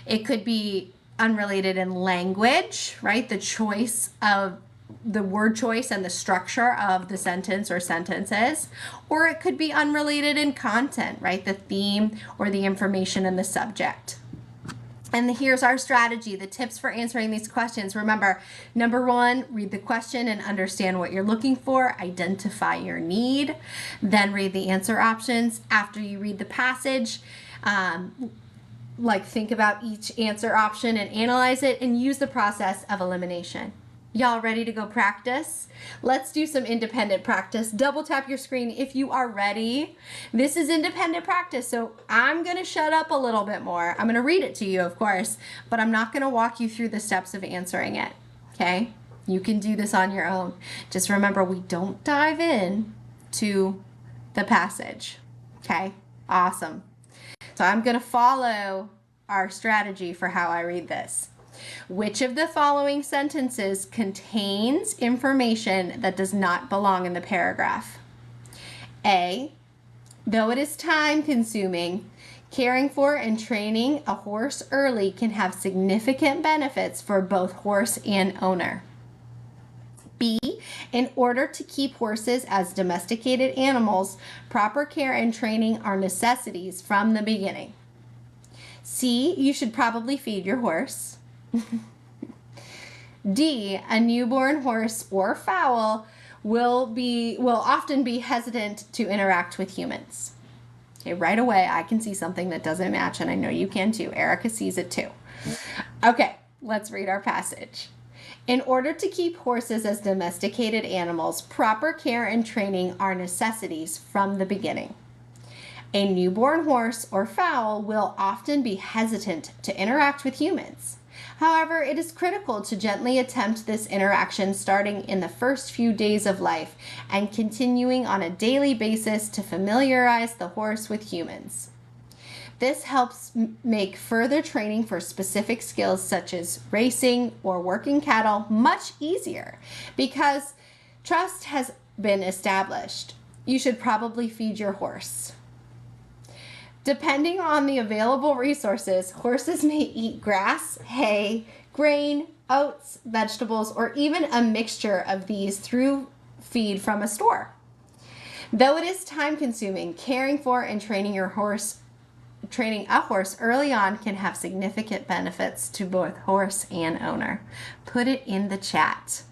[SPEAKER 1] It could be unrelated in language, right? The choice of the word choice and the structure of the sentence or sentences. Or it could be unrelated in content, right? The theme or the information in the subject. And here's our strategy, the tips for answering these questions. Remember, number 1, read the question and understand what you're looking for. Identify your need. Then read the answer options. After you read the passage, think about each answer option and analyze it, and use the process of elimination. Y'all ready to go practice? Let's do some independent practice. Double tap your screen if you are ready. This is independent practice, so I'm going to shut up a little bit more. I'm going to read it to you, of course, but I'm not going to walk you through the steps of answering it, okay? You can do this on your own. Just remember, we don't dive in to the passage, okay? Awesome. So I'm going to follow our strategy for how I read this. Which of the following sentences contains information that does not belong in the paragraph? A, though it is time-consuming, caring for and training a horse early can have significant benefits for both horse and owner. B, in order to keep horses as domesticated animals, proper care and training are necessities from the beginning. C, you should probably feed your horse. D, a newborn horse or fowl will often be hesitant to interact with humans. Okay, right away I can see something that doesn't match, and I know you can too. Erica sees it too. Okay, let's read our passage. In order to keep horses as domesticated animals, proper care and training are necessities from the beginning. A newborn horse or fowl will often be hesitant to interact with humans. However, it is critical to gently attempt this interaction starting in the first few days of life and continuing on a daily basis to familiarize the horse with humans. This helps make further training for specific skills such as racing or working cattle much easier because trust has been established. You should probably feed your horse. Depending on the available resources, horses may eat grass, hay, grain, oats, vegetables, or even a mixture of these through feed from a store. Though it is time-consuming, caring for and training a horse early on can have significant benefits to both horse and owner. Put it in the chat.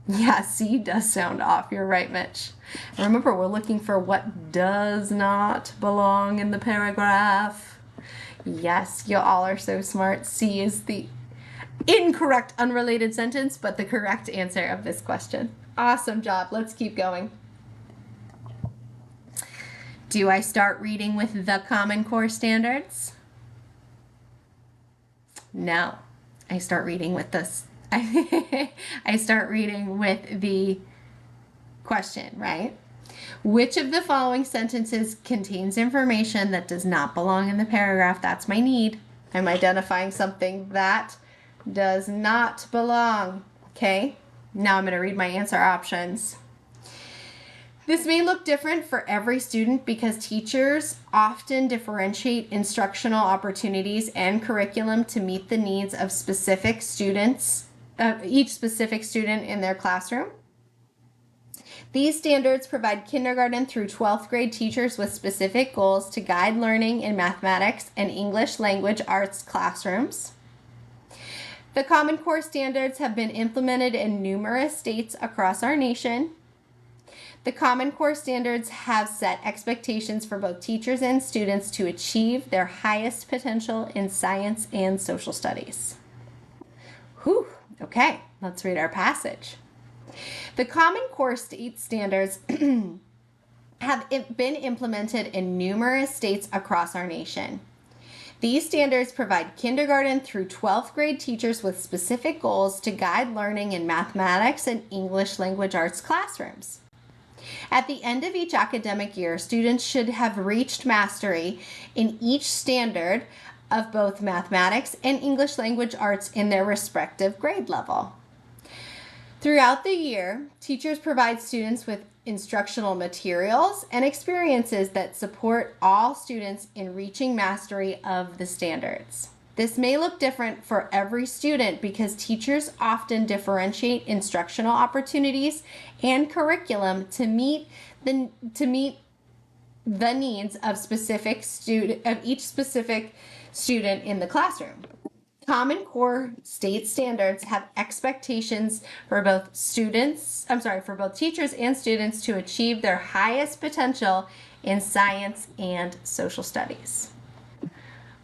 [SPEAKER 1] Yeah, C does sound off. You're right, Mitch. Remember, we're looking for what does not belong in the paragraph. Yes, you all are so smart. C is the incorrect unrelated sentence, but the correct answer of this question. Awesome job. Let's keep going. Do I start reading with the Common Core standards? No. I start reading with this. I start reading with the question, right? Which of the following sentences contains information that does not belong in the paragraph? That's my need. I'm identifying something that does not belong. Okay, now I'm going to read my answer options. This may look different for every student because teachers often differentiate instructional opportunities and curriculum to meet the needs of specific students, each specific student in their classroom. These standards provide kindergarten through 12th grade teachers with specific goals to guide learning in mathematics and English language arts classrooms. The Common Core standards have been implemented in numerous states across our nation. The Common Core standards have set expectations for both teachers and students to achieve their highest potential in science and social studies. Whew, okay, let's read our passage. The Common Core state standards have been implemented in numerous states across our nation. These standards provide kindergarten through 12th grade teachers with specific goals to guide learning in mathematics and English language arts classrooms. At the end of each academic year, students should have reached mastery in each standard of both mathematics and English language arts in their respective grade level. Throughout the year, teachers provide students with instructional materials and experiences that support all students in reaching mastery of the standards. This may look different for every student because teachers often differentiate instructional opportunities and curriculum to meet the needs of each specific student in the classroom. Common Core state standards have expectations for both teachers and students to achieve their highest potential in science and social studies.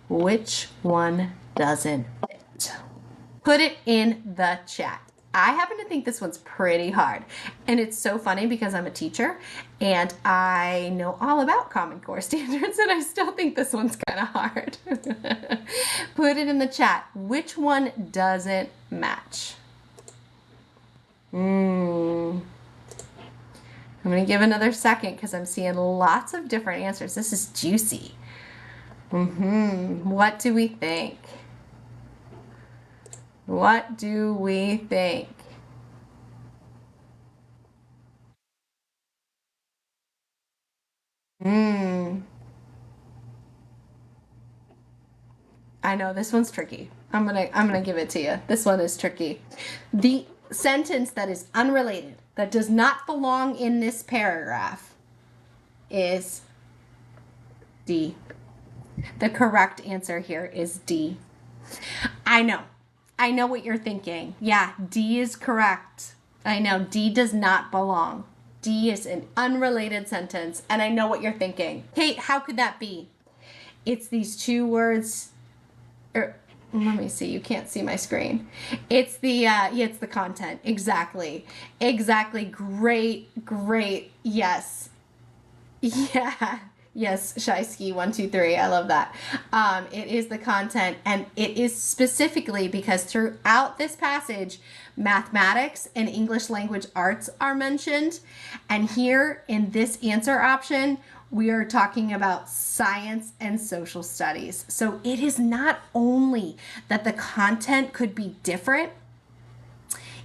[SPEAKER 1] Which one doesn't fit? Put it in the chat. I happen to think this one's pretty hard. And it's so funny because I'm a teacher and I know all about Common Core standards and I still think this one's kind of hard. Put it in the chat. Which one doesn't match? I'm going to give another second because I'm seeing lots of different answers. This is juicy. What do we think? What do we think? I know this one's tricky. I'm gonna give it to you. This one is tricky. The sentence that is unrelated, that does not belong in this paragraph, is D. The correct answer here is D. I know what you're thinking. Yeah, D is correct. I know D does not belong. D is an unrelated sentence, and I know what you're thinking. Kate, how could that be? It's these two words. Let me see. You can't see my screen. It's the it's the content. Exactly. Great. Yes. Yeah. Yes, Shiesky 123. I love that. It is the content, and it is specifically because throughout this passage, mathematics and English language arts are mentioned. And here in this answer option, we are talking about science and social studies. So it is not only that the content could be different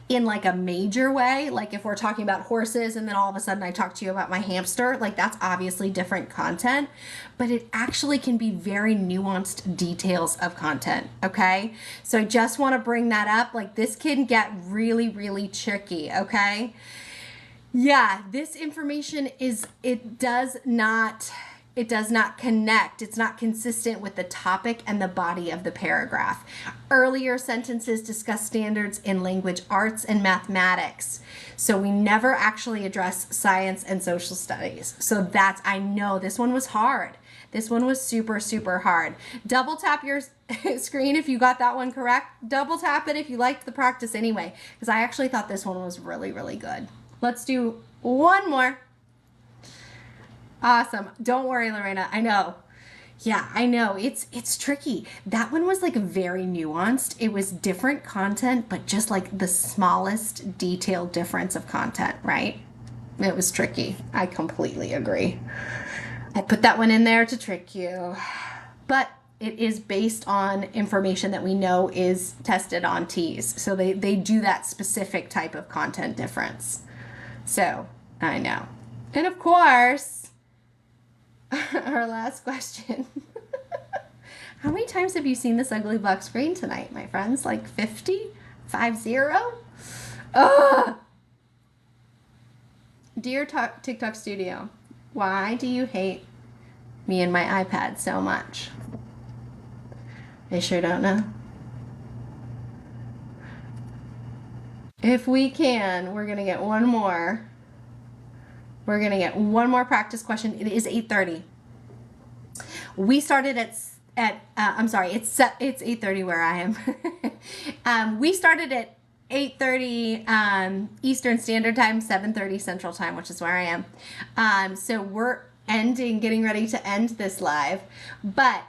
[SPEAKER 1] in like a major way, like if we're talking about horses and then all of a sudden I talk to you about my hamster, like that's obviously different content, but it actually can be very nuanced details of content, okay? So I just want to bring that up. Like this can get really, really tricky, okay? Yeah, this information it does not connect. It's not consistent with the topic and the body of the paragraph. Earlier sentences discuss standards in language arts and mathematics. So we never actually address science and social studies. So I know this one was hard. This one was super, super hard. Double tap your screen if you got that one correct. Double tap it if you liked the practice anyway, because I actually thought this one was really, really good. Let's do one more. Awesome. Don't worry, Lorena. I know. Yeah, I know. It's tricky. That one was like very nuanced. It was different content, but just like the smallest detail difference of content, right? It was tricky. I completely agree. I put that one in there to trick you. But it is based on information that we know is tested on TEAS. So they do that specific type of content difference. So I know. And of course, our last question. How many times have you seen this ugly black screen tonight, my friends? Like 50? 50? Ugh! Dear TikTok Studio, why do you hate me and my iPad so much? I sure don't know. If we can, we're going to get one more. We're going to get one more practice question. It is 8:30. We started I'm sorry, it's 8:30 where I am. We started at 8:30 Eastern Standard Time, 7:30 Central Time, which is where I am. So we're getting ready to end this live, but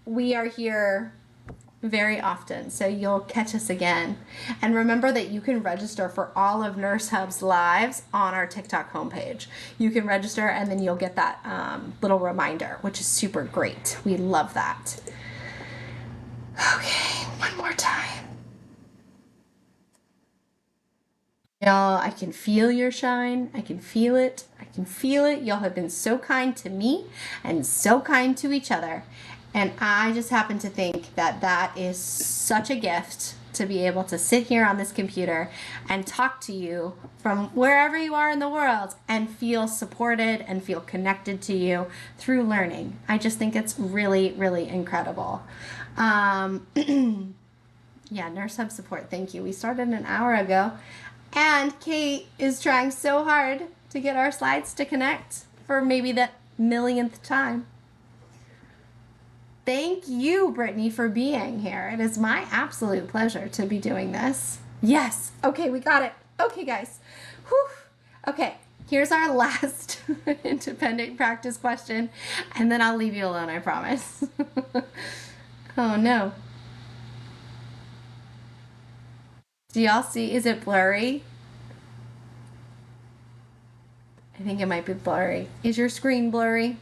[SPEAKER 1] we are here very often, so you'll catch us again. And remember that you can register for all of Nurse Hub's lives on our TikTok homepage. You can register and then you'll get that little reminder, which is super great. We love that. Okay, one more time. Y'all, I can feel your shine. I can feel it. I can feel it. Y'all have been so kind to me and so kind to each other. And I just happen to think that that is such a gift to be able to sit here on this computer and talk to you from wherever you are in the world and feel supported and feel connected to you through learning. I just think it's really, really incredible. Yeah, Nurse Hub support, thank you. We started an hour ago, and Kate is trying so hard to get our slides to connect for maybe the millionth time. Thank you, Brittany, for being here. It is my absolute pleasure to be doing this. Yes. Okay, we got it. Okay, guys. Whew. Okay, here's our last independent practice question, and then I'll leave you alone, I promise. Oh, no. Do y'all see? Is it blurry? I think it might be blurry. Is your screen blurry?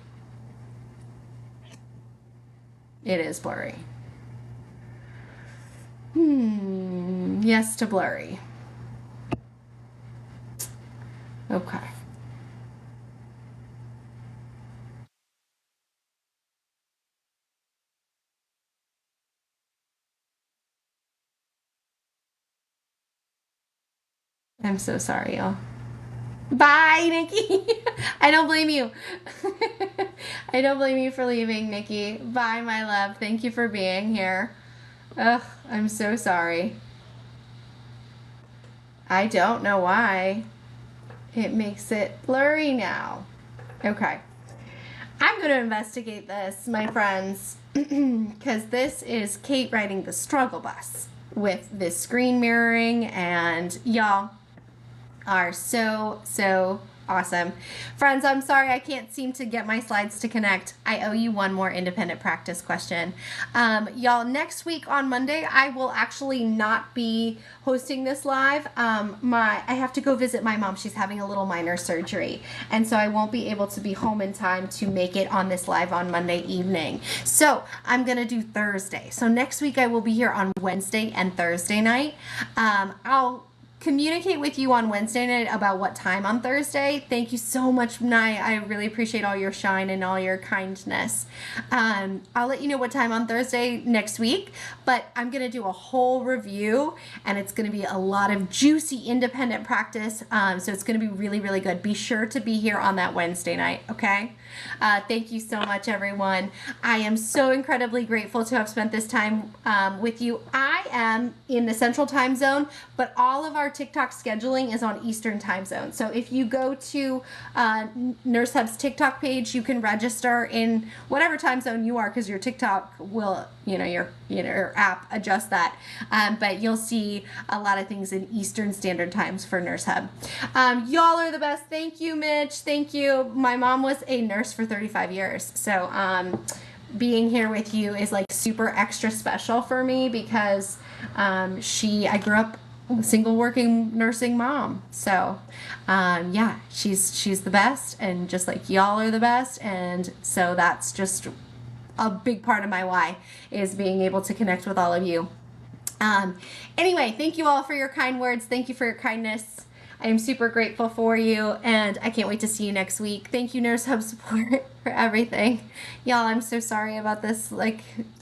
[SPEAKER 1] It is blurry. Yes to blurry. Okay. I'm so sorry, y'all. Bye, Nikki. I don't blame you. I don't blame you for leaving, Nikki. Bye, my love. Thank you for being here. Ugh, I'm so sorry. I don't know why. It makes it blurry now. Okay. I'm going to investigate this, my friends, because this is Kate riding the struggle bus with this screen mirroring, and y'all are so awesome. Friends, I'm sorry I can't seem to get my slides to connect. I owe you one more independent practice question. Y'all, next week on Monday, I will actually not be hosting this live. I have to go visit my mom. She's having a little minor surgery, and so I won't be able to be home in time to make it on this live on Monday evening. So I'm gonna do Thursday. So next week I will be here on Wednesday and Thursday night. I'll communicate with you on Wednesday night about what time on Thursday. Thank you so much, Nye. I really appreciate all your shine and all your kindness. I'll let you know what time on Thursday next week, but I'm going to do a whole review, and it's going to be a lot of juicy independent practice, so it's going to be really, really good. Be sure to be here on that Wednesday night, okay? Thank you so much, everyone. I am so incredibly grateful to have spent this time with you. I am in the Central Time Zone, but all of our TikTok scheduling is on Eastern Time Zone. So if you go to Nurse Hub's TikTok page, you can register in whatever time zone you are, because your TikTok will, your app adjust that. But you'll see a lot of things in Eastern Standard Times for Nurse Hub. Y'all are the best. Thank you, Mitch. Thank you. My mom was a nurse for 35 years. So being here with you is like super extra special for me, because I grew up single working nursing mom. So yeah, she's the best, and just like y'all are the best. And so that's just a big part of my why, is being able to connect with all of you. Anyway, thank you all for your kind words. Thank you for your kindness. I am super grateful for you, and I can't wait to see you next week. Thank you, Nurse Hub Support, for everything. Y'all, I'm so sorry about this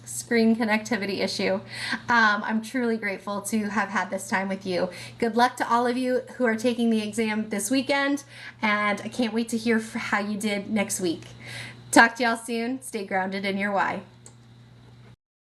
[SPEAKER 1] screen connectivity issue. I'm truly grateful to have had this time with you. Good luck to all of you who are taking the exam this weekend, and I can't wait to hear how you did next week. Talk to y'all soon. Stay grounded in your why.